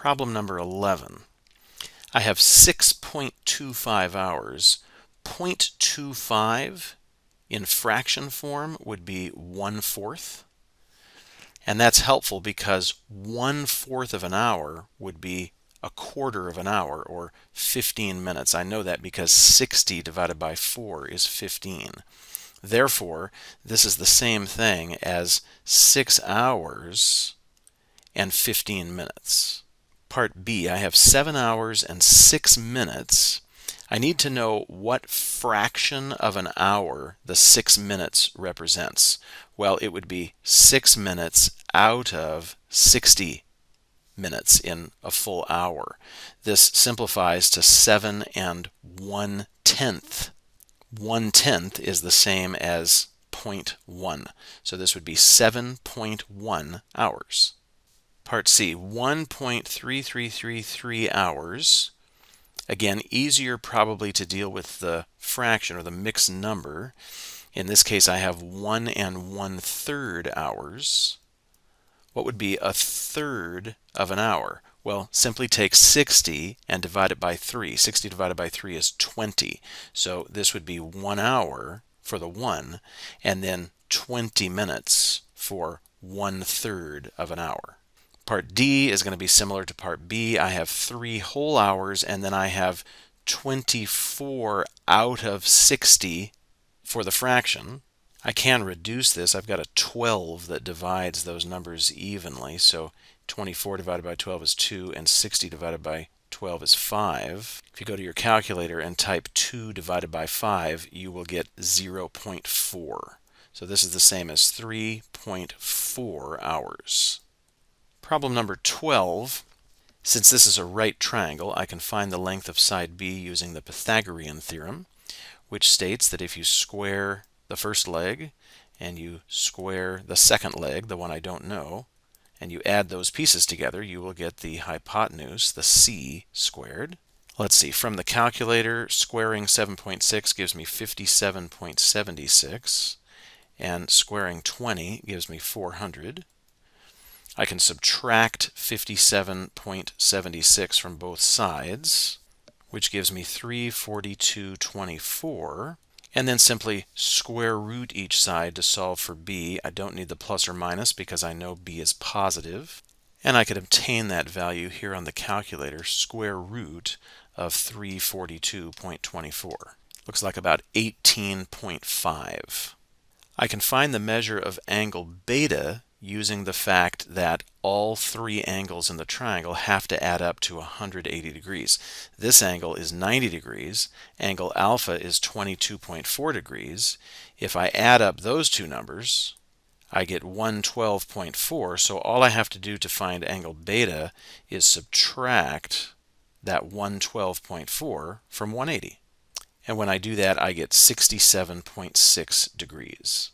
Problem number 11. I have 6.25 hours. 0.25 in fraction form would be 1/4. And that's helpful because 1/4 of an hour would be a quarter of an hour, or 15 minutes. I know that because 60 divided by 4 is 15. Therefore, this is the same thing as 6 hours and 15 minutes. Part B, I have 7 hours and 6 minutes. I need to know what fraction of an hour the 6 minutes represents. Well, it would be 6 minutes out of 60 minutes in a full hour. This simplifies to 7 and 1/10. 1/10 is the same as 0.1. So this would be 7.1 hours. Part C, 1.3333 hours. Again, easier probably to deal with the fraction or the mixed number. In this case, I have 1 and 1/3 hours. What would be a third of an hour? Well, simply take 60 and divide it by 3. 60 divided by 3 is 20. So this would be 1 hour for the 1, and then 20 minutes for 1/3 of an hour. Part D is going to be similar to Part B. I have 3 whole hours, and then I have 24 out of 60 for the fraction. I can reduce this. I've got a 12 that divides those numbers evenly. So 24 divided by 12 is 2, and 60 divided by 12 is 5. If you go to your calculator and type 2 divided by 5, you will get 0.4. So this is the same as 3.4 hours. Problem number 12. Since this is a right triangle, I can find the length of side B using the Pythagorean theorem, which states that if you square the first leg and you square the second leg, the one I don't know, and you add those pieces together, you will get the hypotenuse, the c squared. Let's see, from the calculator, squaring 7.6 gives me 57.76, and squaring 20 gives me 400. I can subtract 57.76 from both sides, which gives me 342.24, and then simply square root each side to solve for b. I don't need the plus or minus because I know b is positive, and I could obtain that value here on the calculator, square root of 342.24. Looks like about 18.5. I can find the measure of angle beta using the fact that all 3 angles in the triangle have to add up to 180 degrees. This angle is 90 degrees. Angle alpha is 22.4 degrees. If I add up those two numbers, I get 112.4. So all I have to do to find angle beta is subtract that 112.4 from 180. And when I do that, I get 67.6 degrees.